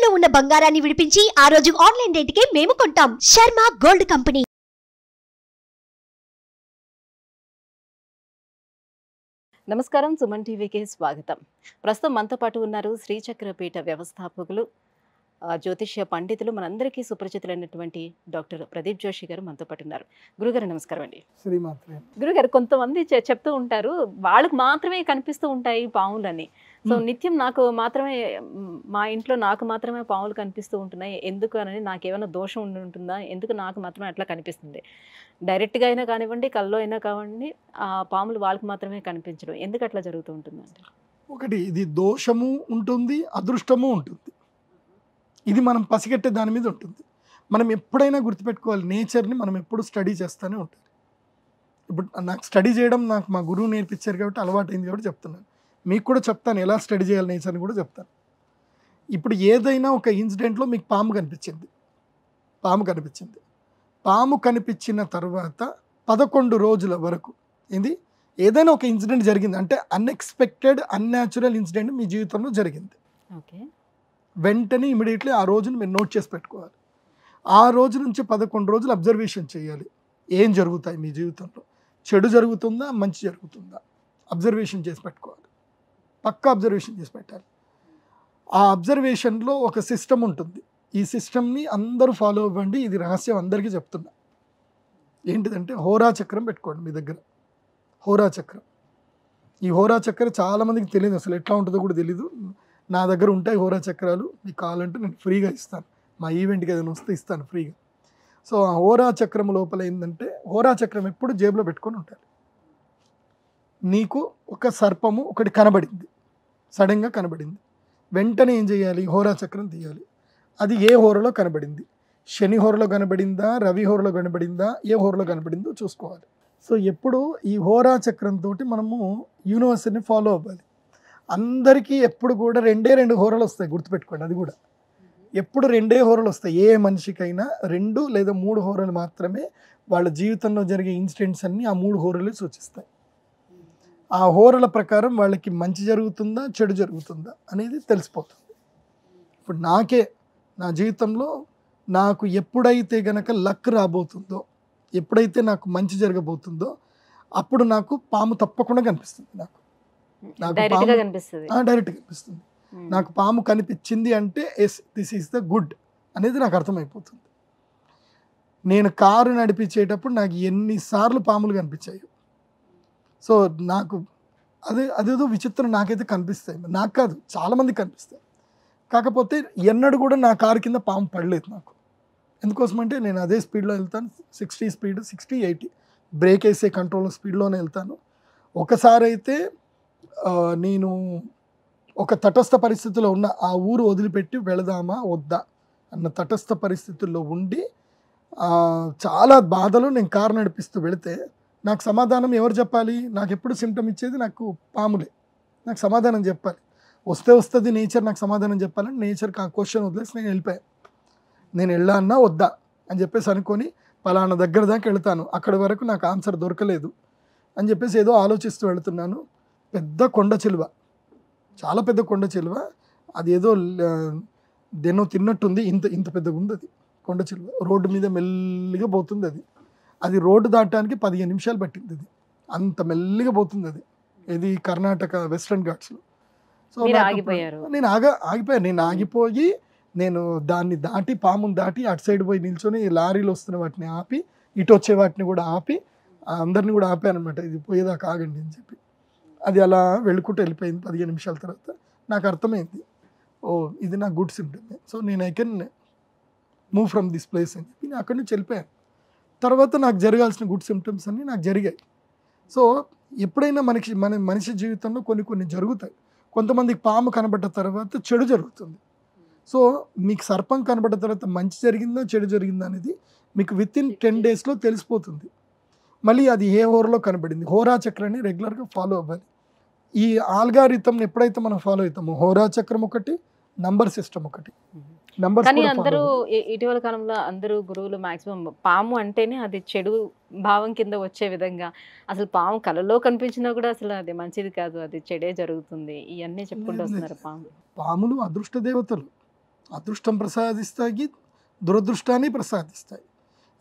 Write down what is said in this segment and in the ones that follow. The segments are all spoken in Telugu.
తాకట్టులో ఉన్న బంగారాన్ని విడిపించి ఆ రోజు ఆన్లైన్ రేటుకే మేము కొంటాం. Sharma gold company. నమస్కారం, సుమన్ టీవీకి స్వాగతం. ప్రస్తుతం మనతో పాటు ఉన్నారు శ్రీచక్రపీఠ వ్యవస్థాపకులు, జ్యోతిష్య పండితులు, మనందరికీ సుపరిచితులైనటువంటి డాక్టర్ ప్రదీప్ జోషి గారు మనతో పాటు ఉన్నారు. గురుగారు నమస్కారం అండి. శ్రీమాత్రే. గురుగారు, కొంతమంది చెప్తూ ఉంటారు వాళ్ళకు మాత్రమే కనిపిస్తూ ఉంటాయి పాములని. సో నిత్యం నాకు మాత్రమే, మా ఇంట్లో నాకు మాత్రమే పాములు కనిపిస్తూ ఉంటున్నాయి, ఎందుకు అని, నాకేమైనా దోషం ఉండి ఉంటుందా, ఎందుకు నాకు మాత్రమే అట్లా కనిపిస్తుంది? డైరెక్ట్గా అయినా కానివ్వండి, కల్లో అయినా కానివ్వండి, ఆ పాములు వాళ్ళకి మాత్రమే కనిపించడం ఎందుకు అట్లా జరుగుతూ ఉంటుందండి? ఒకటి, ఇది దోషము ఉంటుంది, అదృష్టము ఉంటుంది. ఇది మనం పసిగట్టే దాని మీద ఉంటుంది. మనం ఎప్పుడైనా గుర్తుపెట్టుకోవాలి, నేచర్ని మనం ఎప్పుడు స్టడీ చేస్తూనే ఉంటాం. ఇప్పుడు నాకు స్టడీ చేయడం నాకు మా గురువు నేర్పించారు కాబట్టి అలవాటైంది కాబట్టి చెప్తున్నాను. మీకు కూడా చెప్తాను ఎలా స్టడీ చేయాలి నేచర్ని కూడా చెప్తాను. ఇప్పుడు ఏదైనా ఒక ఇన్సిడెంట్లో మీకు పాము కనిపించింది. పాము కనిపించిన తర్వాత 11 రోజుల వరకు ఏదైనా ఒక ఇన్సిడెంట్ జరిగింది అంటే అన్ఎక్స్పెక్టెడ్ అన్యాచురల్ ఇన్సిడెంట్ మీ జీవితంలో జరిగింది. ఓకే, వెంటనే ఇమీడియట్లీ ఆ రోజును మీరు నోట్ చేసి పెట్టుకోవాలి. ఆ రోజు నుంచి 11 రోజులు అబ్జర్వేషన్ చేయాలి. ఏం జరుగుతాయి మీ జీవితంలో, చెడు జరుగుతుందా మంచి జరుగుతుందా అబ్జర్వేషన్ చేసి పెట్టుకోవాలి. పక్కా అబ్జర్వేషన్ చేసి పెట్టాలి. ఆ అబ్జర్వేషన్లో ఒక సిస్టమ్ ఉంటుంది. ఈ సిస్టమ్ని అందరూ ఫాలో అవ్వండి. ఇది రహస్యం అందరికీ చెప్తున్నా. ఏంటిదంటే హోరా చక్రం పెట్టుకోండి మీ దగ్గర. హోరా చక్రం, ఈ హోరా చక్రం చాలామందికి తెలియదు, అసలు ఎట్లా ఉంటుందో కూడా తెలీదు. నా దగ్గర ఉంటాయి హోరా చక్రాలు, మీకు కావాలంటే నేను ఫ్రీగా ఇస్తాను. మా ఈవెంట్కి ఏదైనా వస్తే ఇస్తాను ఫ్రీగా. సో ఆ హోరా చక్రం లోపల ఏంటంటే, హోరా చక్రం ఎప్పుడు జేబులో పెట్టుకొని ఉంటారు. నీకు ఒక సర్పము ఒకటి కనబడింది, సడన్గా కనబడింది, వెంటనే ఏం చేయాలి, హోరా చక్రం తీయాలి. అది ఏ హోరలో కనబడింది, శని హోరలో కనబడిందా, రవి హోరలో కనబడిందా, ఏ హోరలో కనబడిందో చూసుకోవాలి. సో ఎప్పుడు ఈ హోరా చక్రంతో మనము యూనివర్స్ని ఫాలో అవ్వాలి. అందరికీ ఎప్పుడు కూడా 2 హోరలు వస్తాయి, గుర్తుపెట్టుకోండి. అది కూడా ఎప్పుడు 2 హోరలు వస్తాయి. ఏ మనిషికైనా 2 లేదా 3 హోరలు మాత్రమే వాళ్ళ జీవితంలో జరిగే ఇన్సిడెంట్స్ అన్నీ ఆ 3 హోరలు సూచిస్తాయి. ఆ హోరల ప్రకారం వాళ్ళకి మంచి జరుగుతుందా చెడు జరుగుతుందా అనేది తెలిసిపోతుంది. ఇప్పుడు నా జీవితంలో నాకు ఎప్పుడైతే గనక లక్ రాబోతుందో, ఎప్పుడైతే నాకు మంచి జరగబోతుందో అప్పుడు నాకు పాము తప్పకుండా కనిపిస్తుంది. డైరెక్ట్గా కనిపిస్తుంది. నాకు పాము కనిపించింది అంటే yes this is the good అనేది నాకు అర్థమైపోతుంది. నేను కారు నడిపించేటప్పుడు నాకు ఎన్నిసార్లు పాములు కనిపించాయి. సో నాకు అదేదో విచిత్రం, నాకైతే కనిపిస్తాయి. నాకు కాదు, చాలామందికి కనిపిస్తాయి. కాకపోతే ఎన్నడూ కూడా నా కారు కింద పాము పడలేదు నాకు. ఎందుకోసమంటే నేను అదే స్పీడ్లో వెళ్తాను, 60 స్పీడ్, 60-80 బ్రేక్ వేసే కంట్రోల్ స్పీడ్లోనే వెళ్తాను. ఒకసారి అయితే నేను ఒక తటస్థ పరిస్థితిలో ఉన్న, ఆ ఊరు వదిలిపెట్టి వెళదామా వద్దా అన్న తటస్థ పరిస్థితుల్లో ఉండి చాలా బాధలో నేను కారు నడిపిస్తూ వెళితే నాకు సమాధానం ఎవరు చెప్పాలి? నాకు ఎప్పుడు సిమ్టమ్ ఇచ్చేది నాకు పాములే. నాకు సమాధానం చెప్పాలి. వస్తుంది నేచర్ నాకు సమాధానం చెప్పాలని నేచర్కి ఆ క్వశ్చన్ వదిలేసి నేను వెళ్ళిపోయాను. నేను వెళ్ళానా వద్దా అని చెప్పేసి అనుకొని పలానా దగ్గర దాకా వెళ్తాను, అక్కడి వరకు నాకు ఆన్సర్ దొరకలేదు అని చెప్పేసి ఏదో ఆలోచిస్తూ వెళుతున్నాను. పెద్ద కొండ చిలువ, చాలా పెద్ద కొండ చిలువ, అది ఏదో దెన్నో తిన్నట్టుంది, ఇంత పెద్దగా ఉంది అది కొండ చిలువ. రోడ్డు మీద మెల్లిగా పోతుంది. అది రోడ్డు దాటడానికి 15 నిమిషాలు పట్టింది. అది అంత మెల్లిగా పోతుంది. ఇది కర్ణాటక వెస్ట్రన్ ఘాట్స్లో. సో నేను ఆగిపోయాను. నేను ఆగిపోయి నేను దాన్ని దాటి, పాముని దాటి అటు సైడ్ పోయి నిల్చొని లారీలు వస్తున్న వాటిని ఆపి, ఇటు వచ్చే వాటిని కూడా ఆపి, అందరిని కూడా ఆపాను అనమాట. ఇది పోయేదాకా ఆగండి అని చెప్పి. అది అలా వెళ్ళుకుంటూ వెళ్ళిపోయింది. 15 నిమిషాల తర్వాత నాకు అర్థమైంది, ఓ ఇది నా గుడ్ సిమ్టమ్. సో నేను I can move from this place అని చెప్పి నేను అక్కడి నుంచి వెళ్ళిపోయాను. తర్వాత నాకు జరగాల్సిన గుడ్ సిమ్టమ్స్ అన్నీ నాకు జరిగాయి. సో ఎప్పుడైనా మనిషి జీవితంలో కొన్ని జరుగుతాయి. కొంతమందికి పాము కనబడ్డ తర్వాత చెడు జరుగుతుంది. సో మీకు సర్పం కనబడ్డ తర్వాత మంచి జరిగిందా చెడు జరిగిందా అనేది మీకు వితిన్ 10 డేస్లో తెలిసిపోతుంది. మళ్ళీ అది ఏ హోరలో కనబడింది, హోరా చక్రాన్ని రెగ్యులర్గా ఫాలో అవ్వాలి. ఈ ఆల్గారిథంని ఎప్పుడైతే మనం ఫాలో అవుతామో, హోరా చక్రం ఒకటి, నంబర్ సిస్టమ్ ఒకటి. కానీ అందరూ ఇటీవల కాలంలో అందరూ గురువులు మాక్సిమం పాము అంటేనే అది చెడు భావం కింద వచ్చే విధంగా, అసలు పాము కలలో కనిపించినా కూడా అసలు అది మంచిది కాదు, అది చెడే జరుగుతుంది, ఇవన్నీ చెప్పుకుంటూ వస్తున్నారు. పాములు అదృష్ట దేవతలు. అదృష్టం ప్రసాదిస్తాయి, దురదృష్టాన్ని ప్రసాదిస్తాయి.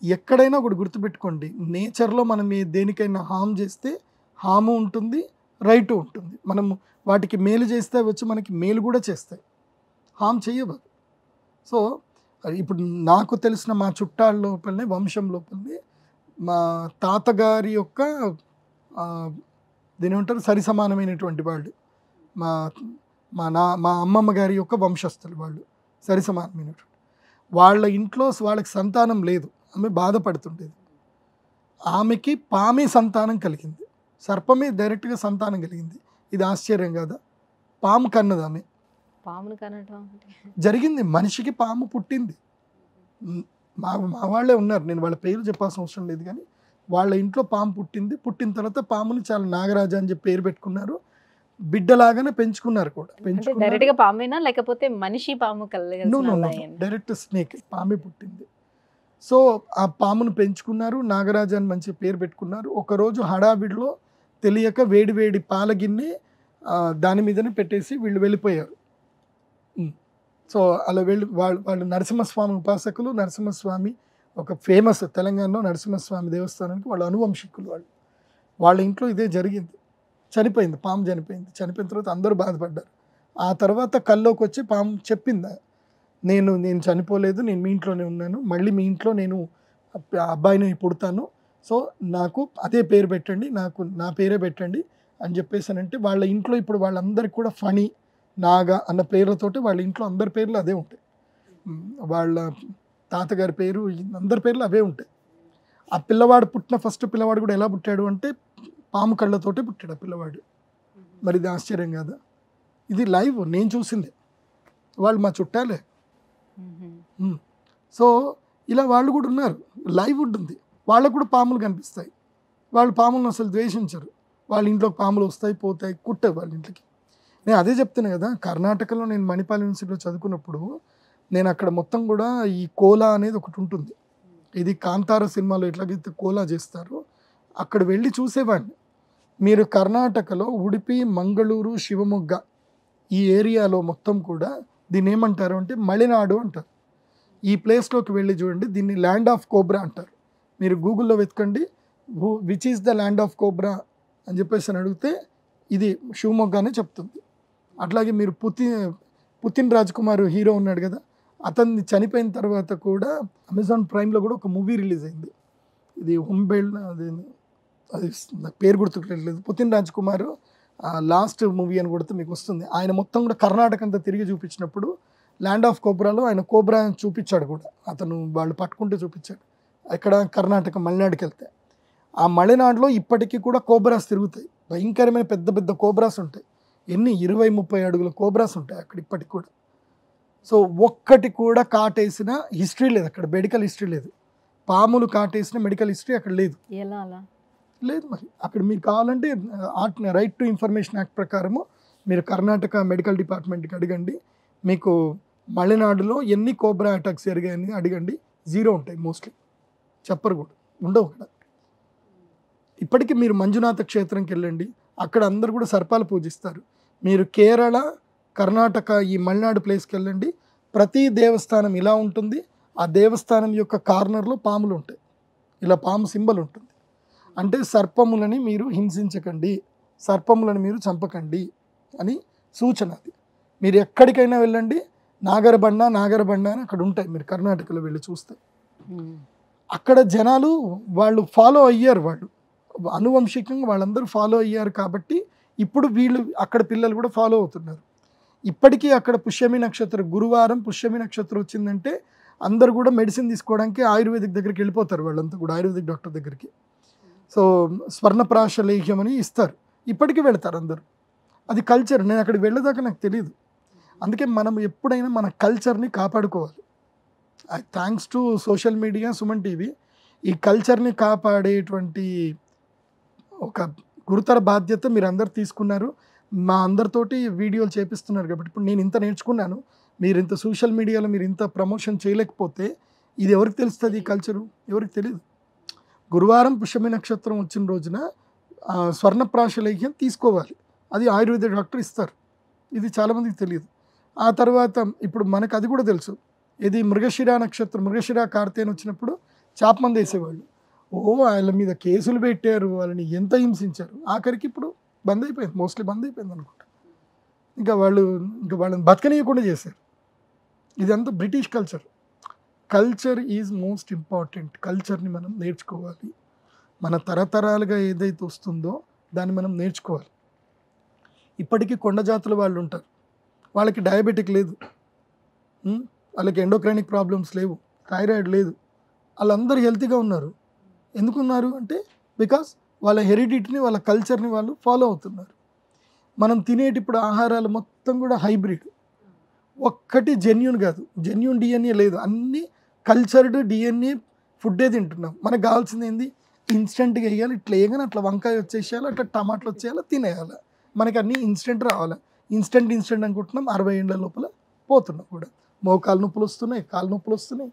ఎక్కడైనా ఒకటి గుర్తుపెట్టుకోండి, నేచర్లో మనం దేనికైనా హామ్ చేస్తే హాము ఉంటుంది, రైటు ఉంటుంది. మనం వాటికి మేలు చేస్తే వచ్చి మనకి మేలు కూడా చేస్తాయి, హామ్ చేయవు. సో ఇప్పుడు నాకు తెలిసిన మా చుట్టాల లోపలనే, వంశం లోపలనే మా తాతగారి యొక్క దీని ఏమంటారు సరి సమానమైనటువంటి వాళ్ళు, మా మా అమ్మమ్మ గారి యొక్క వంశస్థులు వాళ్ళు సరి సమానమైనటువంటి వాళ్ళ ఇంట్లో వాళ్ళకి సంతానం లేదు, ఆమె బాధపడుతుండేది. ఆమెకి పామే సంతానం కలిగింది, సర్పమే డైరెక్ట్గా సంతానం కలిగింది. ఇది ఆశ్చర్యం కదా? పాము కన్నది ఆమె. పామును కనటం జరిగింది, మనిషికి పాము పుట్టింది. మా వాళ్ళే ఉన్నారు, నేను వాళ్ళ పేరు చెప్పాల్సిన అవసరం లేదు, కానీ వాళ్ళ ఇంట్లో పాము పుట్టింది. పుట్టిన తర్వాత పాముని చాలా నాగరాజ అని చెప్పి పేరు పెట్టుకున్నారు, బిడ్డలాగానే పెంచుకున్నారు కూడా. డైరెక్ట్ గా పామేనా లేకపోతే మనిషి పాము డైరెక్ట్ స్నేక్, పామే పుట్టింది. సో ఆ పామును పెంచుకున్నారు, నాగరాజ అని మంచి పేరు పెట్టుకున్నారు. ఒకరోజు హడావిడిలో తెలియక వేడి వేడి పాల గిన్నె దాని మీదనే పెట్టేసి వీళ్ళు వెళ్ళిపోయారు. సో అలా వెళ్ళి వాళ్ళు నరసింహస్వామి ఉపాసకులు. నరసింహస్వామి ఒక ఫేమస్, తెలంగాణలో నరసింహస్వామి దేవస్థానానికి వాళ్ళు అనువంశికులు. వాళ్ళ ఇంట్లో ఇదే జరిగింది. చనిపోయింది, పాము చనిపోయింది. చనిపోయిన తర్వాత అందరూ బాధపడ్డారు. ఆ తర్వాత కల్లోకి వచ్చి పాము చెప్పింది, నేను చనిపోలేదు, నేను మీ ఇంట్లోనే ఉన్నాను, మళ్ళీ మీ ఇంట్లో నేను అబ్బాయిని పుడతాను, సో నాకు అదే పేరు పెట్టండి, నాకు నా పేరే పెట్టండి అని చెప్పేసానంటే వాళ్ళ ఇంట్లో ఇప్పుడు వాళ్ళందరికీ కూడా ఫణి, నాగ అన్న పేర్లతోటి వాళ్ళ ఇంట్లో అందరి పేర్లు అదే ఉంటాయి. వాళ్ళ తాతగారి పేరు, అందరి పేర్లు అవే ఉంటాయి. ఆ పిల్లవాడు పుట్టిన ఫస్ట్ పిల్లవాడు కూడా ఎలా పుట్టాడు అంటే పాము కళ్ళతోటే పుట్టాడు ఆ పిల్లవాడు. మరి ఇది ఆశ్చర్యం కాదా? ఇది లైవ్, నేను చూసిందే, వాళ్ళు మా చుట్టాలే. సో ఇలా వాళ్ళు కూడా ఉన్నారు, లైవ్ ఉంటుంది. వాళ్ళకు కూడా పాములు కనిపిస్తాయి, వాళ్ళు పాములను అసలు ద్వేషించరు. వాళ్ళ ఇంట్లోకి పాములు వస్తాయి పోతాయి, కుట్టాయి వాళ్ళ ఇంట్లోకి. నేను అదే చెప్తాను కదా, కర్ణాటకలో నేను మణిపాల్ యూనివర్సిటీలో చదువుకున్నప్పుడు నేను అక్కడ మొత్తం కూడా ఈ కోలా అనేది ఒకటి ఉంటుంది. ఇది కాంతార సినిమాలో ఎట్లాగైతే కోలా చేస్తారో అక్కడ వెళ్ళి చూసేవాడిని. మీరు కర్ణాటకలో ఉడిపి, మంగళూరు, శివమొగ్గ ఈ ఏరియాలో మొత్తం కూడా దీన్ని ఏమంటారు అంటే మలెనాడు అంటారు. ఈ ప్లేస్లోకి వెళ్ళి చూడండి, దీన్ని ల్యాండ్ ఆఫ్ కోబ్రా అంటారు. మీరు గూగుల్లో వెతకండి, which is the land of cobra అని చెప్పేసి అని అడిగితే ఇది శివమొగ్గానే చెప్తుంది. అట్లాగే మీరు పుతిన్ రాజ్ కుమార్ హీరో ఉన్నాడు కదా, అతన్ని చనిపోయిన తర్వాత కూడా అమెజాన్ ప్రైమ్లో కూడా ఒక మూవీ రిలీజ్ అయింది. ఇది హుంబెల్, అది నాకు పేరు గుర్తుకులేదు. పుతిన్ రాజ్ కుమార్ లాస్ట్ మూవీ అని కొడితే మీకు వస్తుంది. ఆయన మొత్తం కూడా కర్ణాటక అంతా తిరిగి చూపించినప్పుడు ల్యాండ్ ఆఫ్ కోబ్రాలో ఆయన కోబ్రా చూపించాడు కూడా, అతను వాళ్ళు పట్టుకుంటూ చూపించాడు. ఇక్కడ కర్ణాటక మలనాడుకి వెళ్తే ఆ మలనాడులో ఇప్పటికీ కూడా కోబ్రాస్ తిరుగుతాయి, భయంకరమైన పెద్ద పెద్ద కోబ్రాస్ ఉంటాయి. 20-30 అడుగుల కోబ్రాస్ ఉంటాయి అక్కడ ఇప్పటికి కూడా. సో ఒక్కటి కూడా కాటేసిన హిస్టరీ లేదు అక్కడ, మెడికల్ హిస్టరీ లేదు. పాములు కాటేసిన మెడికల్ హిస్టరీ అక్కడ లేదు. ఎలా అలా లేదు. మరి అక్కడ మీరు కావాలంటే రైట్ టు ఇన్ఫర్మేషన్ యాక్ట్ ప్రకారము మీరు కర్ణాటక మెడికల్ డిపార్ట్మెంట్కి అడగండి, మీకు మలనాడులో ఎన్ని కోబ్రా అటాక్స్ జరిగాయని అడగండి, 0 ఉంటాయి మోస్ట్లీ, చెప్పరు కూడా, ఉండవు అక్కడ. ఇప్పటికీ మీరు మంజునాథ క్షేత్రంకి వెళ్ళండి, అక్కడ అందరు కూడా సర్పాలు పూజిస్తారు. మీరు కేరళ, కర్ణాటక ఈ మలనాడు ప్లేస్కి వెళ్ళండి, ప్రతి దేవస్థానం ఇలా ఉంటుంది. ఆ దేవస్థానం యొక్క కార్నర్లో పాములు ఉంటాయి, ఇలా పాము సింబల్ ఉంటుంది. అంటే సర్పములని మీరు హింసించకండి, సర్పములను మీరు చంపకండి అని సూచన. అది మీరు ఎక్కడికైనా వెళ్ళండి, నాగరబండ అని అక్కడ ఉంటాయి, మీరు కర్ణాటకలో వెళ్ళి చూస్తే. అక్కడ జనాలు వాళ్ళు ఫాలో అయ్యారు, వాళ్ళు అనువంశికంగా వాళ్ళందరూ ఫాలో అయ్యారు కాబట్టి ఇప్పుడు వీళ్ళు అక్కడ పిల్లలు కూడా ఫాలో అవుతున్నారు. ఇప్పటికీ అక్కడ పుష్యమి నక్షత్రం, గురువారం పుష్యమి నక్షత్రం వచ్చిందంటే అందరు కూడా మెడిసిన్ తీసుకోవడానికి ఆయుర్వేదిక్ దగ్గరికి వెళ్ళిపోతారు, వాళ్ళంతా కూడా ఆయుర్వేదిక్ డాక్టర్ దగ్గరికి. సో స్వర్ణప్రాశ లేహ్యం అని ఇస్తారు, ఇప్పటికీ వెళ్తారు అందరూ. అది కల్చర్, నేను అక్కడికి వెళ్ళేదాకా నాకు తెలియదు. అందుకే మనం ఎప్పుడైనా మన కల్చర్ని కాపాడుకోవాలి. Thanks to social media, Suman TV ఈ కల్చర్ని కాపాడేటువంటి ఒక గురుతర బాధ్యత మీరు అందరు తీసుకున్నారు. మా అందరితోటి వీడియోలు చేపిస్తున్నారు కాబట్టి ఇప్పుడు నేను ఇంత నేర్చుకున్నాను. మీరు ఇంత సోషల్ మీడియాలో మీరు ఇంత ప్రమోషన్ చేయలేకపోతే ఇది ఎవరికి తెలుస్తుంది? ఈ కల్చరు ఎవరికి తెలియదు. గురువారం పుష్యమి నక్షత్రం వచ్చిన రోజున స్వర్ణప్రాశ లేహ్యం తీసుకోవాలి, అది ఆయుర్వేద డాక్టర్ ఇస్తారు. ఇది చాలామందికి తెలియదు. ఆ తర్వాత ఇప్పుడు మనకు అది కూడా తెలుసు, ఇది మృగశిర నక్షత్రం, మృగశిర కార్తెను వచ్చినప్పుడు చాపమంది వేసేవాళ్ళు. వాళ్ళ మీద కేసులు పెట్టారు, వాళ్ళని ఎంత హింసించారు. ఆఖరికి ఇప్పుడు బంద్ అయిపోయింది, మోస్ట్లీ బంద్ అయిపోయింది అనుకుంటా. ఇంకా వాళ్ళని బతకనీయకుండా చేశారు. ఇదంతా British culture. Culture is most important. కల్చర్ని మనం నేర్చుకోవాలి. మన తరతరాలుగా ఏదైతే వస్తుందో దాన్ని మనం నేర్చుకోవాలి. ఇప్పటికీ కొండ జాతుల వాళ్ళు ఉంటారు, వాళ్ళకి డయాబెటిక్ లేదు, వాళ్ళకి ఎండోక్రైనిక్ ప్రాబ్లమ్స్ లేవు, థైరాయిడ్ లేదు, వాళ్ళందరూ హెల్తీగా ఉన్నారు. ఎందుకున్నారు అంటే బికాస్ వాళ్ళ హెరిడిటీని, వాళ్ళ కల్చర్ని వాళ్ళు ఫాలో అవుతున్నారు. మనం తినేటి ఇప్పుడు ఆహారాలు మొత్తం కూడా హైబ్రిడ్, ఒక్కటి జెన్యూన్ కాదు, జెన్యూన్ డిఎన్ఏ లేదు, అన్నీ కల్చర్డ్ డిఎన్ఏ ఫుడ్డే తింటున్నాం. మనకు కావాల్సింది ఏంది, ఇన్స్టెంట్గా వేయాలి, ఇట్లా వేయగానే అట్లా వంకాయ వచ్చేసేయాలి, అట్లా టమాటాలు వచ్చేయాలి, తినేయాలి. మనకి అన్నీ ఇన్స్టెంట్ రావాలి. ఇన్స్టెంట్ అనుకుంటున్నాం, 60 ఏళ్ళ లోపల పోతున్నాం కూడా. మోకాలు నొప్పులు వస్తున్నాయి, కాలు నొప్పులు వస్తున్నాయి.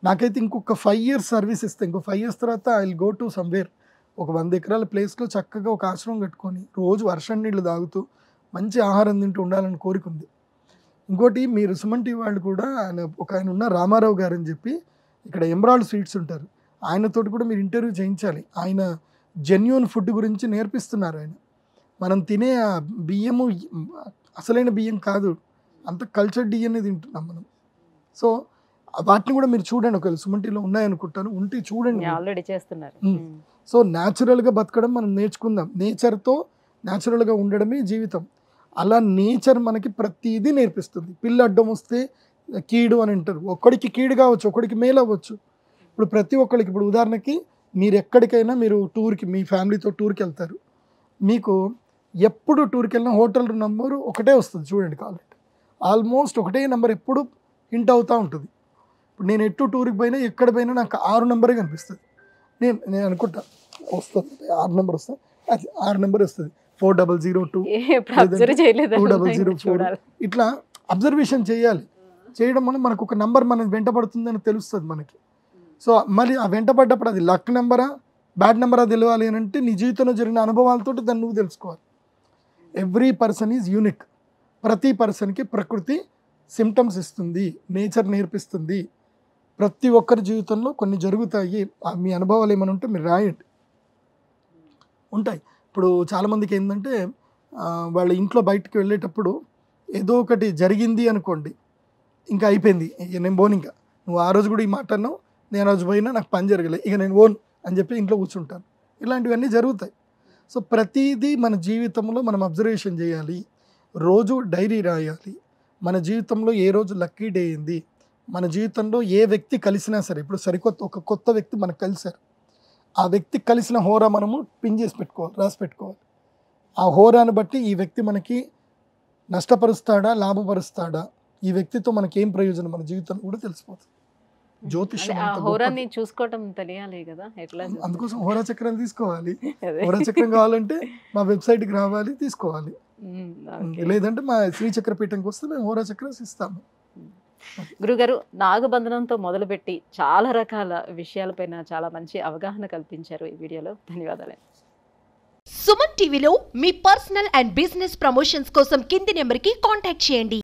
నాకైతే ఇంకొక 5 years సర్వీస్ ఇస్తే, ఇంకో 5 years తర్వాత I will go to somewhere, ఒక 100 ఎకరాల ప్లేస్లో చక్కగా ఒక ఆశ్రమం కట్టుకొని రోజు వర్షం నీళ్ళు తాగుతూ మంచి ఆహారం తింటూ ఉండాలని కోరిక ఉంది. ఇంకోటి, మీరు సుమన్ టీవీ వాళ్ళు కూడా ఆయన ఉన్న రామారావు గారు అని చెప్పి ఇక్కడ ఎమరాల్డ్ స్వీట్స్ ఉంటారు, ఆయనతోటి కూడా మీరు ఇంటర్వ్యూ చేయించాలి. ఆయన జెన్యూన్ ఫుడ్ గురించి నేర్పిస్తున్నారు. ఆయన మనం తినే బియ్యము అసలైన బియ్యం కాదు, అంత కల్చర్ డిఎన్ఏ తింటున్నాం మనం. సో వాటిని కూడా మీరు చూడండి, ఒకవేళ సుమన్ టీవీలో ఉన్నాయనుకుంటాను, ఉంటే చూడండి, ఆల్రెడీ చేస్తున్నారు. సో న్యాచురల్గా బతకడం మనం నేర్చుకుందాం. నేచర్తో న్యాచురల్గా ఉండడమే జీవితం. అలా నేచర్ మనకి ప్రతిదీ నేర్పిస్తుంది. పిల్ల అడ్డం వస్తే కీడు అని అంటారు, ఒక్కడికి కీడు కావచ్చు, ఒక్కడికి మేలు అవ్వచ్చు. ఇప్పుడు ప్రతి ఒక్కరికి, ఇప్పుడు ఉదాహరణకి మీరు ఎక్కడికైనా మీరు టూర్కి, మీ ఫ్యామిలీతో టూర్కి వెళ్తారు, మీకు ఎప్పుడు టూర్కి వెళ్ళిన హోటల్ నెంబరు ఒకటే వస్తుంది చూడండి, కావాలంటే ఆల్మోస్ట్ ఒకటే నెంబర్ ఎప్పుడు హింట్ అవుతూ ఉంటుంది. ఇప్పుడు నేను ఎటు టూర్కి పోయినా, ఎక్కడ పోయినా నాకు 6 నెంబరే కనిపిస్తుంది. నేను అనుకుంటా వస్తుంది 6 నెంబర్ వస్తుంది, అది 6 నెంబర్ వస్తుంది, 4002 2004, ఇట్లా అబ్జర్వేషన్ చేయాలి. చేయడం వల్ల మనకు ఒక నెంబర్ మనకి వెంటబడుతుందని తెలుస్తుంది మనకి. సో మరి ఆ వెంటబడ్డప్పుడు అది లక్ నెంబరా బ్యాడ్ నెంబరా తెలియాలి అని అంటే నీ జీవితంలో జరిగిన అనుభవాలతో దాన్ని నువ్వు తెలుసుకోవాలి. Every person is unique. ప్రతి పర్సన్కి ప్రకృతి సిమ్టమ్స్ ఇస్తుంది, నేచర్ నేర్పిస్తుంది. ప్రతి ఒక్కరి జీవితంలో కొన్ని జరుగుతాయి. మీ అనుభవాలు ఏమైనా ఉంటే మీరు రాయండి, ఉంటాయి. ఇప్పుడు చాలామందికి ఏంటంటే వాళ్ళ ఇంట్లో బయటికి వెళ్ళేటప్పుడు ఏదో ఒకటి జరిగింది అనుకోండి, ఇంకా అయిపోయింది, ఇక నేను పోను, ఇంకా నువ్వు ఆ రోజు కూడా ఈ మాట అన్నావు, నేను ఆ రోజు పోయినా నాకు పని జరగలేదు, ఇక నేను పోను అని చెప్పి ఇంట్లో కూర్చుంటాను. ఇలాంటివన్నీ జరుగుతాయి. సో ప్రతిదీ మన జీవితంలో మనం అబ్జర్వేషన్ చేయాలి, రోజు డైరీ రాయాలి. మన జీవితంలో ఏ రోజు లక్కీ డే అయింది, మన జీవితంలో ఏ వ్యక్తి కలిసినా సరే, ఇప్పుడు ఒక కొత్త వ్యక్తి మనకు కలిశారు, ఆ వ్యక్తి కలిసిన హోరా మనము పిన్ చేసి పెట్టుకోవాలి, రాసి పెట్టుకోవాలి. ఆ హోరాను బట్టి ఈ వ్యక్తి మనకి నష్టపరుస్తాడా, లాభపరుస్తాడా, ఈ వ్యక్తితో మనకి ఏం ప్రయోజనం, మన జీవితం కూడా తెలిసిపోతుంది. జ్యోతిష్యం హోరాన్ని చూసుకోవటం తెలియాలి కదా, ఎట్లా? అందుకోసం హోరా చక్రాలు తీసుకోవాలి. హోరా చక్రం కావాలంటే మా వెబ్సైట్కి రావాలి, తీసుకోవాలి. లేదంటే మా శ్రీచక్రపీఠంకి వస్తే మేము హోరా చక్రాలు ఇస్తాము. గురుగారు, నాగబంధనంతో మొదలుపెట్టి చాలా రకాల విషయాలపైన చాలా మంచి అవగాహన కల్పించారు ఈ వీడియోలో. ధన్యవాదాలు. సుమన్ టీవీలో మీ పర్సనల్ అండ్ బిజినెస్ ప్రమోషన్స్ కోసం కింది నెంబర్కి కాంటాక్ట్ చేయండి.